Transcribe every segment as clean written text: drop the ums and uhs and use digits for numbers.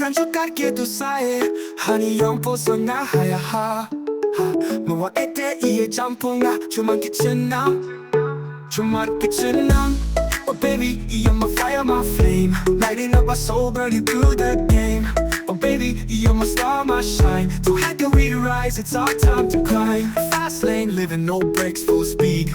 만족하게 두 사이 한이형 보소나 하야하 너와 에테이의 잠풍아 주만 kitchen 주말 kitchen Oh baby, you're my fire, my flame Lighting up my soul, burning through the game Oh baby, you're my star, my shine So how can we rise, it's our time to climb Fast lane, living no brakes, full speed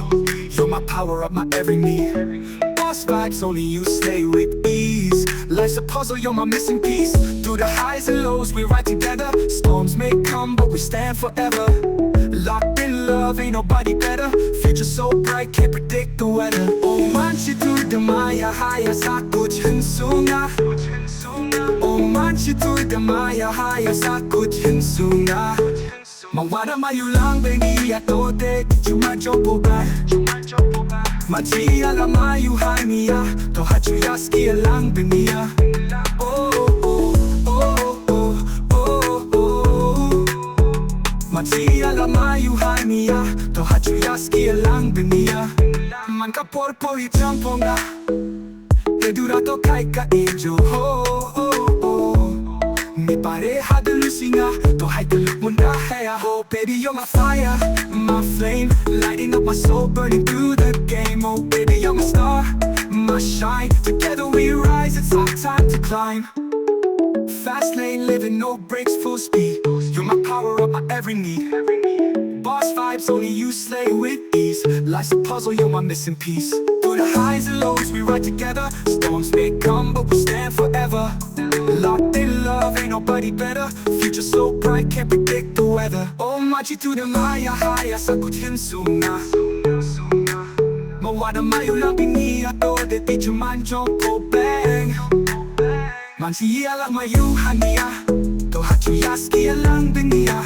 You're my power up my every need Boss vibes, only you slay with ease Life's a puzzle, you're my missing piece Through the highs and lows, we ride together Storms may come, but we stand forever Locked in love, ain't nobody better Future so bright, can't predict the weather Oh manchi tu de maya haya sa kuch hinsunga Oh manchi tu de maya haya sa kuch hinsunga Mawala mayulang bengi atote Chuma jopo ba Machi ala mayu hania To hachu yaski alang benia Oh oh oh oh oh oh Machi ala mayu hania To hachu yaski alang benia Man ka porpo I champonga Edurato kai ka angel Oh oh oh Mi pareja de lucinga To hide the look munda hea Oh baby you're my fire My flame Lighting up my soul Burning through the game Oh baby you're my star My shine Together we rise It's our time to climb Fast lane living no brakes full speed You're my power up my every need Boss vibes only you slay with ease Life's a puzzle you're my missing piece Through the highs and lows we ride together Storms may come but we stand forever Locked in love ain't nobody better Future so bright can't predict the weather Oh machi tu de maya haya sa kuch hinsunga Mawada mayu lang biniya to de ti chuman joko bang Mansi ala mayu hania To hachu yaski alang biniya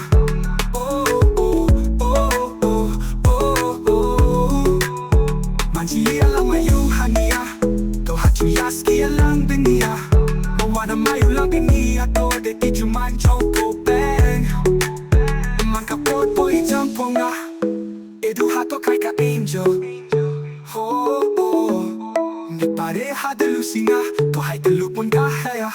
Oh oh oh oh oh oh Mansi ala mayu hania To hachu yaski alang biniya Mawada mayu lang biniya to de ti chuman joko bang Man ka porpo I jamponga Edu hato kai ka angel Oh oh Mi pareja de lucinga To hide the loop munda hea